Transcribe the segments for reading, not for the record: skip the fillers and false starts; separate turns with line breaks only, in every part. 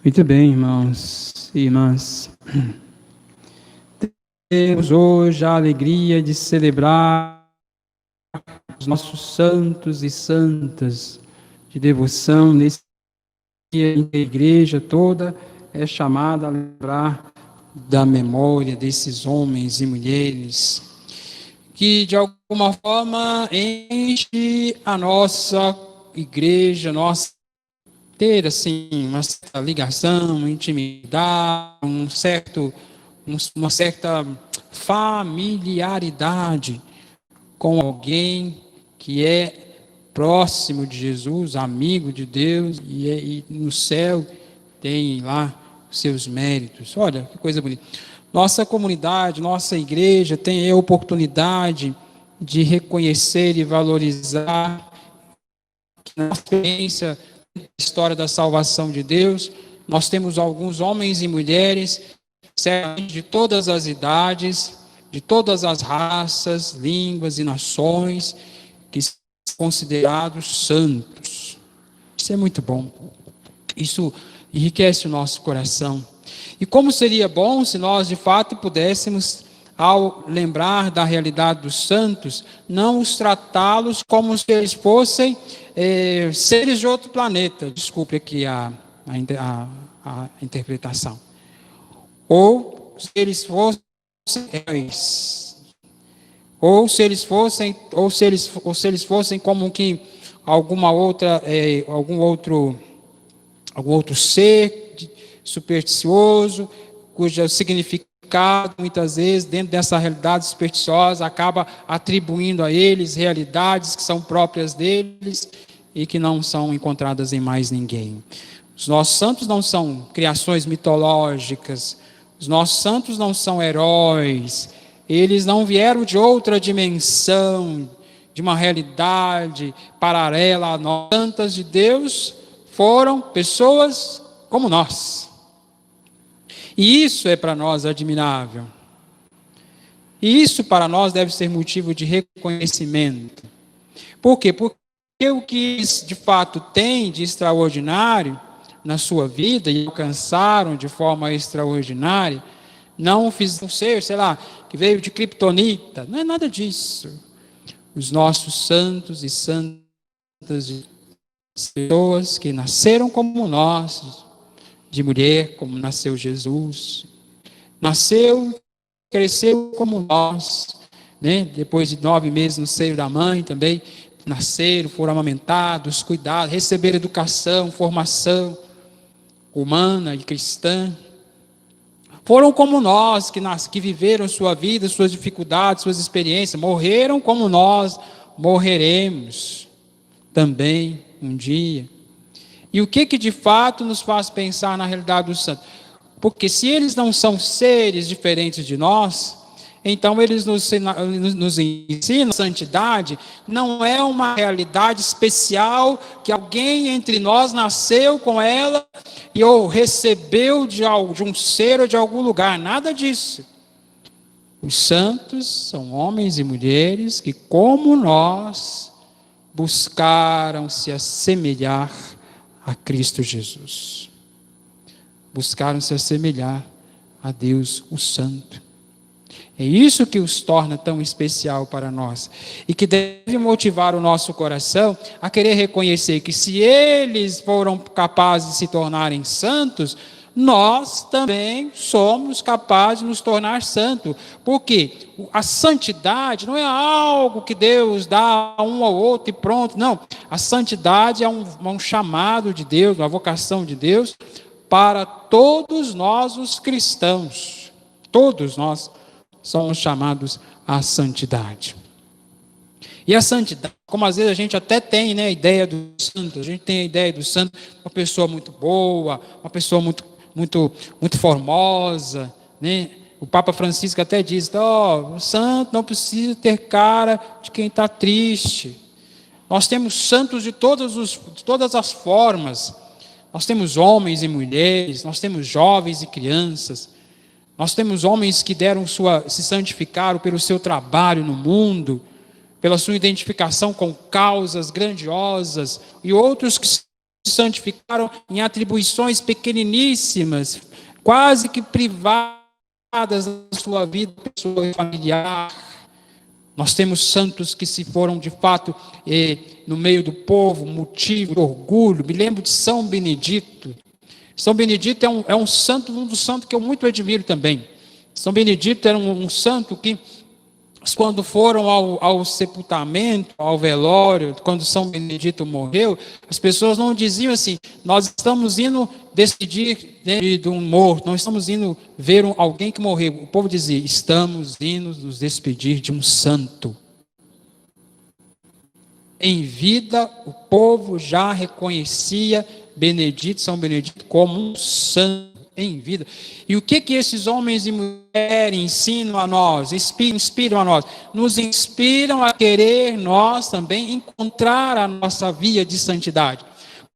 Muito bem, irmãos e irmãs. Temos hoje a alegria de celebrar os nossos santos e santas de devoção nesse dia em que a igreja toda é chamada a lembrar da memória desses homens e mulheres que de alguma forma enche a nossa igreja, ter assim uma certa ligação, intimidade, uma certa familiaridade com alguém que é próximo de Jesus, amigo de Deus, e no céu tem lá os seus méritos. Olha que coisa bonita. Nossa comunidade, nossa igreja tem a oportunidade de reconhecer e valorizar na experiência da história da salvação de Deus. Nós temos alguns homens e mulheres, certamente de todas as idades, de todas as raças, línguas e nações, que são considerados santos. Isso é muito bom. Isso enriquece o nosso coração. E como seria bom se nós, de fato, pudéssemos, ao lembrar da realidade dos santos, não os tratá-los como se eles fossem seres de outro planeta. Desculpe aqui a interpretação. Ou se eles fossem heróis, ou se eles fossem como que algum outro ser supersticioso, cujo significado muitas vezes dentro dessa realidade supersticiosa acaba atribuindo a eles realidades que são próprias deles e que não são encontradas em mais ninguém. Os nossos santos não são criações mitológicas, os nossos santos não são heróis, eles não vieram de outra dimensão, de uma realidade paralela a nós. Os santos de Deus foram pessoas como nós. E isso é para nós admirável. E isso para nós deve ser motivo de reconhecimento. Por quê? Porque o que eles de fato têm de extraordinário na sua vida e alcançaram de forma extraordinária, não fizeram ser, que veio de criptonita, não é nada disso. Os nossos santos e santas pessoas que nasceram como nós, de mulher, como nasceu Jesus, cresceu como nós, né? Depois de 9 meses no seio da mãe também, nasceram, foram amamentados, cuidados, receberam educação, formação humana e cristã. Foram como nós, que viveram sua vida, suas dificuldades, suas experiências, morreram como nós morreremos também um dia. E o que de fato nos faz pensar na realidade dos santos? Porque se eles não são seres diferentes de nós, então eles nos ensinam a santidade não é uma realidade especial que alguém entre nós nasceu com ela e ou recebeu de um ser ou de algum lugar, nada disso. Os santos são homens e mulheres que, como nós, buscaram se assemelhar a Cristo Jesus. Buscaram se assemelhar a Deus, o Santo. É isso que os torna tão especial para nós. E que deve motivar o nosso coração a querer reconhecer que se eles foram capazes de se tornarem santos, nós também somos capazes de nos tornar santos. Porque a santidade não é algo que Deus dá a um ao outro e pronto. Não, a santidade é um chamado de Deus, uma vocação de Deus para todos nós os cristãos. Todos nós somos chamados à santidade. E a santidade, como às vezes a gente até tem, né, a ideia do santo, a gente tem a ideia do santo, uma pessoa muito boa, uma pessoa muito formosa, né? O Papa Francisco até diz, o santo não precisa ter cara de quem está triste. Nós temos santos de todas as formas. Nós temos homens e mulheres, nós temos jovens e crianças. Nós temos homens que se santificaram pelo seu trabalho no mundo, pela sua identificação com causas grandiosas, e outros que se santificaram em atribuições pequeniníssimas, quase que privadas da sua vida pessoal e familiar. Nós temos santos que se foram de fato no meio do povo, motivo de orgulho. Me lembro de São Benedito. São Benedito é um santo, um dos santos que eu muito admiro também. São Benedito era um santo que, quando foram ao sepultamento, ao velório, quando São Benedito morreu, as pessoas não diziam assim: nós estamos indo despedir de um morto, nós estamos indo ver alguém que morreu. O povo dizia: estamos indo nos despedir de um santo. Em vida, o povo já reconhecia São Benedito como um santo em vida. E o que esses homens e mulheres ensinam a nós, inspiram a nós? Nos inspiram a querer nós também encontrar a nossa via de santidade.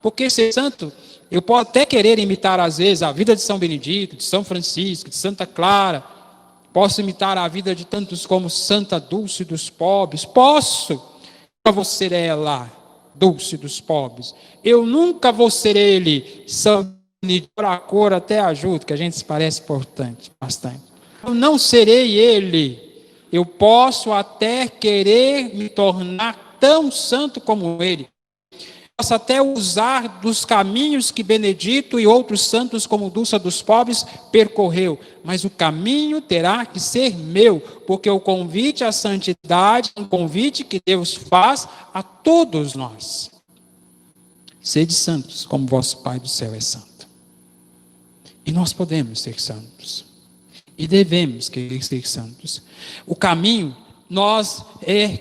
Porque ser santo, eu posso até querer imitar às vezes a vida de São Benedito, de São Francisco, de Santa Clara, posso imitar a vida de tantos como Santa Dulce dos Pobres, posso. Eu vou ser ela, Dulce dos Pobres. Eu nunca vou ser ele, São Benedito, a cor até ajuda, que a gente se parece bastante. Eu não serei ele. Eu posso até querer me tornar tão santo como ele. Posso até usar dos caminhos que Benedito e outros santos como Dulce dos Pobres percorreu, mas o caminho terá que ser meu, porque o convite à santidade é um convite que Deus faz a todos nós. Sede santos, como vosso Pai do céu é santo. E nós podemos ser santos. E devemos querer ser santos. O caminho nós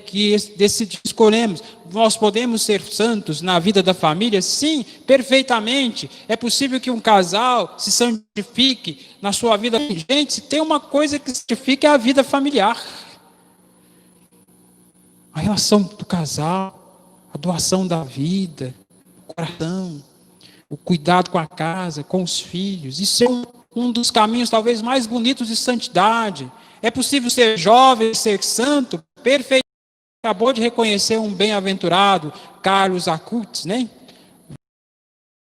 que escolhemos. Nós podemos ser santos na vida da família? Sim, perfeitamente. É possível que um casal se santifique na sua vida. Gente, se tem uma coisa que se santifica é a vida familiar. A relação do casal, a doação da vida, o coração, o cuidado com a casa, com os filhos. Isso é um dos caminhos talvez mais bonitos de santidade. É possível ser jovem, ser santo, perfeito. Acabou de reconhecer um bem-aventurado, Carlos Acutis, né?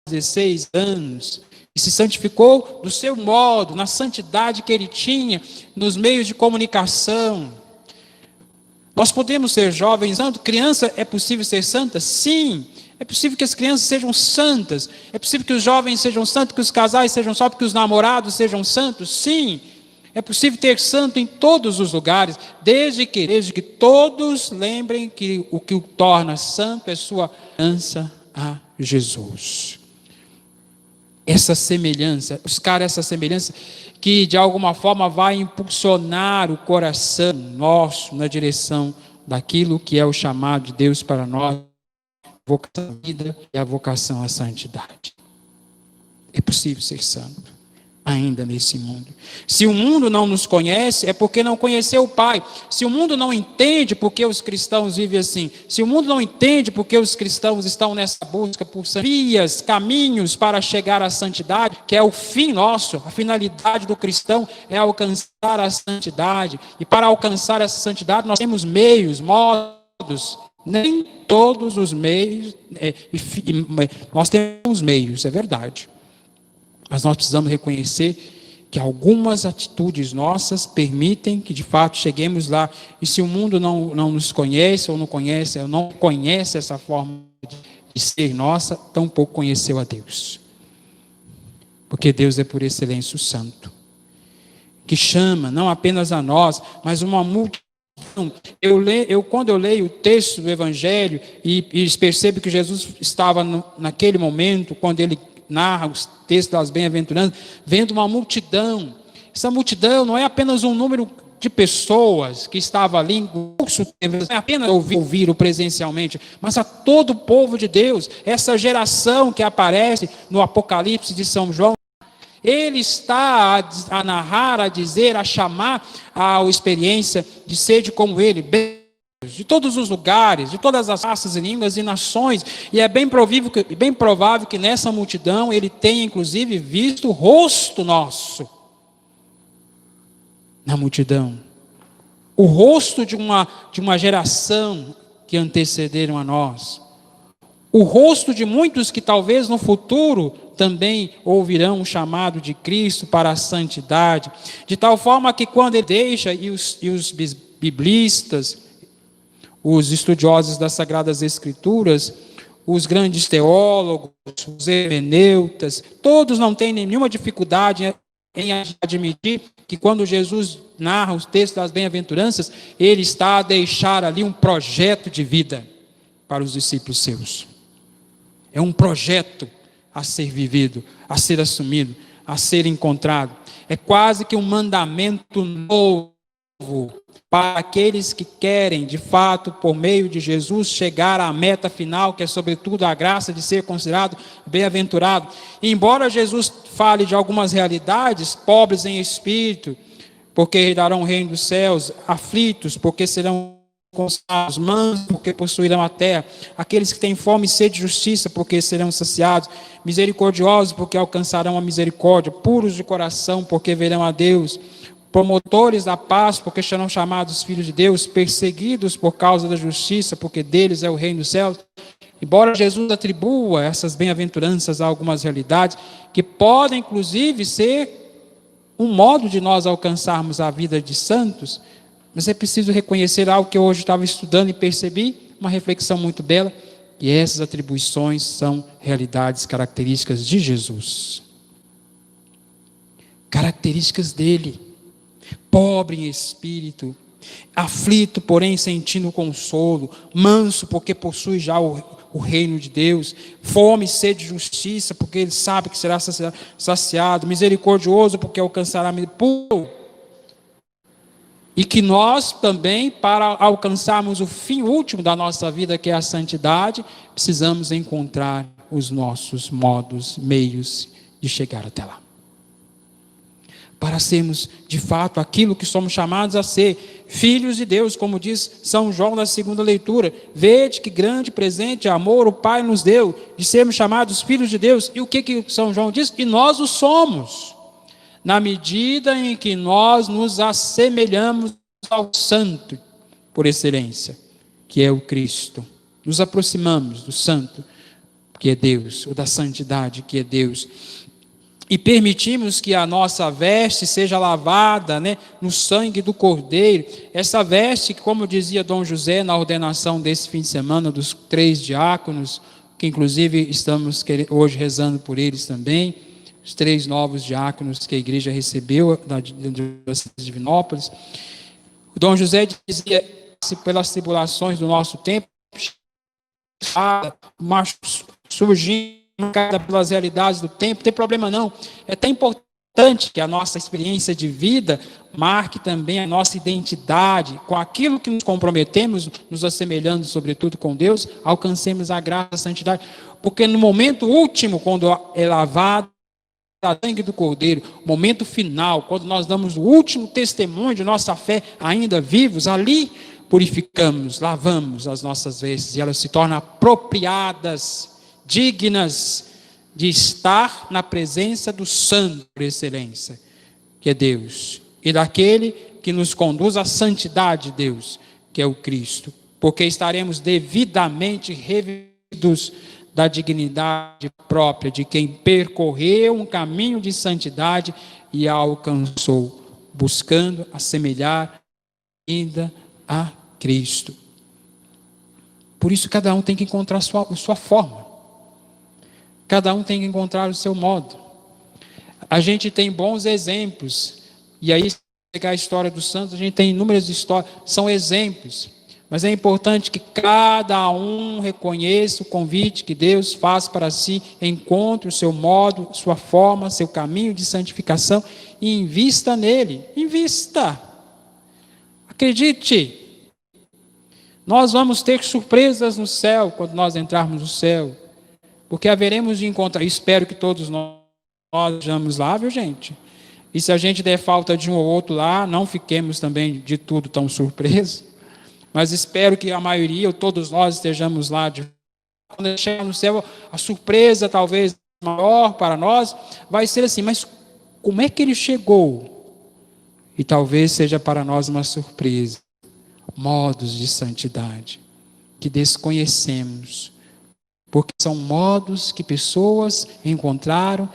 16 anos, e se santificou do seu modo, na santidade que ele tinha, nos meios de comunicação. Nós podemos ser jovens santos? Criança, é possível ser santa? Sim. É possível que as crianças sejam santas. É possível que os jovens sejam santos, que os casais sejam santos, que os namorados sejam santos? Sim. É possível ter santo em todos os lugares, desde que todos lembrem que o torna santo é sua aliança a Jesus. Essa semelhança, buscar essa semelhança que de alguma forma vai impulsionar o coração nosso na direção daquilo que é o chamado de Deus para nós, a vocação à vida e a vocação à santidade. É possível ser santo ainda nesse mundo. Se o mundo não nos conhece, é porque não conheceu o Pai. Se o mundo não entende porque os cristãos vivem assim, se o mundo não entende porque os cristãos estão nessa busca por vias, caminhos para chegar à santidade, que é o fim nosso, a finalidade do cristão é alcançar a santidade. E para alcançar essa santidade nós temos meios, modos. Nem todos os meios, nós temos meios, é verdade. Mas nós precisamos reconhecer que algumas atitudes nossas permitem que de fato cheguemos lá. E se o mundo não nos conhece, ou não conhece essa forma de ser nossa, tampouco conheceu a Deus. Porque Deus é por excelência o santo, que chama não apenas a nós, mas uma multidão. Quando eu leio o texto do Evangelho e percebo que Jesus estava naquele momento, quando ele narra os textos das bem-aventuranças, vendo uma multidão. Essa multidão não é apenas um número de pessoas que estava ali em curso, não é apenas ouvir presencialmente, mas a todo o povo de Deus, essa geração que aparece no Apocalipse de São João. Ele está a narrar, a dizer, a chamar a experiência de sede como ele, de todos os lugares, de todas as raças e línguas e nações, e é bem provável que nessa multidão ele tenha inclusive visto o rosto nosso na multidão, o rosto de uma geração que antecederam a nós, o rosto de muitos que talvez no futuro também ouvirão o chamado de Cristo para a santidade, de tal forma que quando ele deixa, e os biblistas, os estudiosos das Sagradas Escrituras, os grandes teólogos, os hermeneutas, todos não têm nenhuma dificuldade em admitir que quando Jesus narra os textos das bem-aventuranças, ele está a deixar ali um projeto de vida para os discípulos seus. É um projeto a ser vivido, a ser assumido, a ser encontrado. É quase que um mandamento novo para aqueles que querem, de fato, por meio de Jesus, chegar à meta final, que é sobretudo a graça de ser considerado bem-aventurado. E embora Jesus fale de algumas realidades, pobres em espírito, porque herdarão o reino dos céus, aflitos, porque serão consolados, mansos, porque possuirão a terra, aqueles que têm fome e sede de justiça, porque serão saciados, misericordiosos, porque alcançarão a misericórdia, puros de coração, porque verão a Deus, promotores da paz, porque serão chamados filhos de Deus, perseguidos por causa da justiça, porque deles é o reino dos céus. Embora Jesus atribua essas bem-aventuranças a algumas realidades, que podem inclusive ser um modo de nós alcançarmos a vida de santos, mas é preciso reconhecer algo que eu hoje estava estudando e percebi, uma reflexão muito bela, que essas atribuições são realidades características de Jesus. Características dele. Pobre em espírito, aflito, porém sentindo consolo, manso, porque possui já o reino de Deus, fome e sede de justiça, porque ele sabe que será saciado, misericordioso, porque alcançará puro. E que nós também, para alcançarmos o fim último da nossa vida, que é a santidade, precisamos encontrar os nossos modos, meios de chegar até lá. Para sermos, de fato, aquilo que somos chamados a ser, filhos de Deus, como diz São João na segunda leitura. Vede que grande presente de amor o Pai nos deu, de sermos chamados filhos de Deus. E o que São João diz? E nós o somos, na medida em que nós nos assemelhamos ao Santo, por excelência, que é o Cristo. Nos aproximamos do Santo, que é Deus, ou da santidade, que é Deus. E permitimos que a nossa veste seja lavada, no sangue do Cordeiro. Essa veste, como dizia Dom José na ordenação desse fim de semana dos 3 diáconos, que inclusive estamos hoje rezando por eles também, os 3 novos diáconos que a igreja recebeu da Diocese de Divinópolis. O Dom José dizia, se pelas tribulações do nosso tempo, surgindo pelas realidades do tempo, não tem problema não. É tão importante que a nossa experiência de vida marque também a nossa identidade, com aquilo que nos comprometemos, nos assemelhando sobretudo com Deus, alcancemos a graça da santidade, porque no momento último, quando é lavado o sangue do Cordeiro, momento final, quando nós damos o último testemunho de nossa fé ainda vivos, ali purificamos, lavamos as nossas vestes, e elas se tornam apropriadas, dignas de estar na presença do Santo por excelência, que é Deus, e daquele que nos conduz à santidade de Deus, que é o Cristo, porque estaremos devidamente revestidos da dignidade própria de quem percorreu um caminho de santidade e a alcançou, buscando assemelhar ainda a Cristo. Por isso cada um tem que encontrar a sua forma. Cada um tem que encontrar o seu modo. A gente tem bons exemplos, e aí, se pegar a história dos santos, a gente tem inúmeras histórias, são exemplos, mas é importante que cada um reconheça o convite que Deus faz para si, encontre o seu modo, sua forma, seu caminho de santificação, e invista nele, invista, acredite, nós vamos ter surpresas no céu, quando nós entrarmos no céu, porque haveremos de encontrar, espero que todos nós estejamos lá, viu gente? E se a gente der falta de um ou outro lá, não fiquemos também de tudo tão surpresos, mas espero que a maioria, ou todos nós estejamos lá. Quando chegar no céu, a surpresa talvez maior para nós, vai ser assim, mas como é que ele chegou? E talvez seja para nós uma surpresa, modos de santidade, que desconhecemos, porque são modos que pessoas encontraram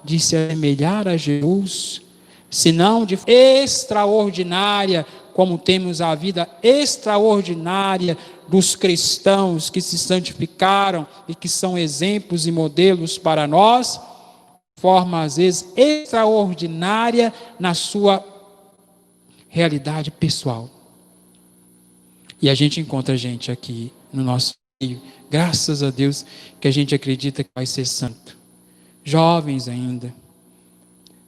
de se assemelhar a Jesus, se não de extraordinária, como temos a vida extraordinária dos cristãos que se santificaram e que são exemplos e modelos para nós, forma às vezes extraordinária na sua realidade pessoal. E a gente encontra gente aqui no nosso meio, graças a Deus, que a gente acredita que vai ser santo. Jovens ainda,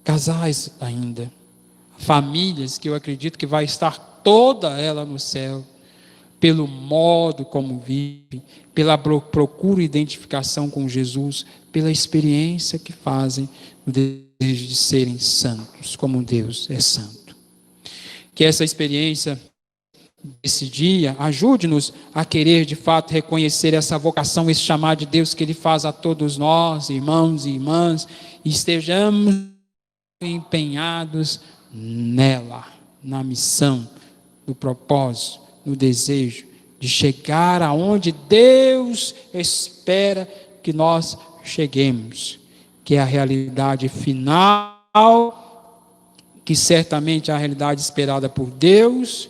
casais ainda, famílias que eu acredito que vai estar toda ela no céu, pelo modo como vive, pela procura e identificação com Jesus, pela experiência que fazem no desejo de serem santos, como Deus é santo. Que essa experiência desse dia ajude-nos a querer de fato reconhecer essa vocação, esse chamado de Deus que Ele faz a todos nós, irmãos e irmãs, e estejamos empenhados nela, na missão, no propósito, no desejo de chegar aonde Deus espera que nós cheguemos, que é a realidade final, que certamente é a realidade esperada por Deus,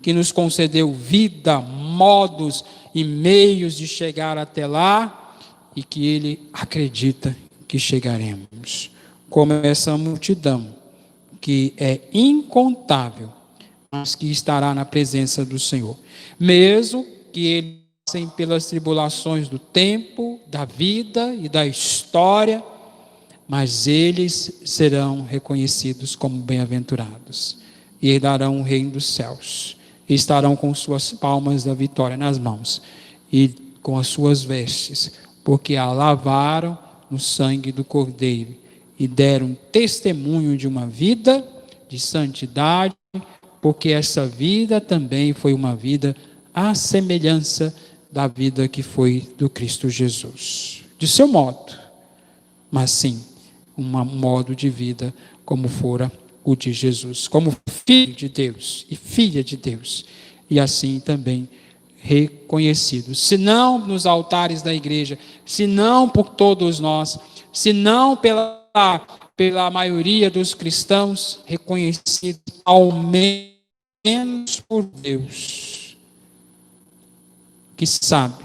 que nos concedeu vida, modos e meios de chegar até lá, e que Ele acredita que chegaremos, como essa multidão, que é incontável, mas que estará na presença do Senhor. Mesmo que eles passem pelas tribulações do tempo, da vida e da história, mas eles serão reconhecidos como bem-aventurados e herdarão o reino dos céus, e estarão com suas palmas da vitória nas mãos e com as suas vestes, porque a lavaram no sangue do Cordeiro e deram testemunho de uma vida de santidade, porque essa vida também foi uma vida à semelhança da vida que foi do Cristo Jesus. De seu modo, mas sim, um modo de vida como fora o de Jesus, como filho de Deus e filha de Deus, e assim também reconhecido, se não nos altares da igreja, se não por todos nós, se não pela maioria dos cristãos, reconhecidos ao menos por Deus, que sabe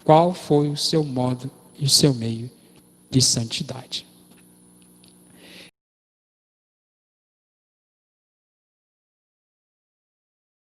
qual foi o seu modo e o seu meio de santidade.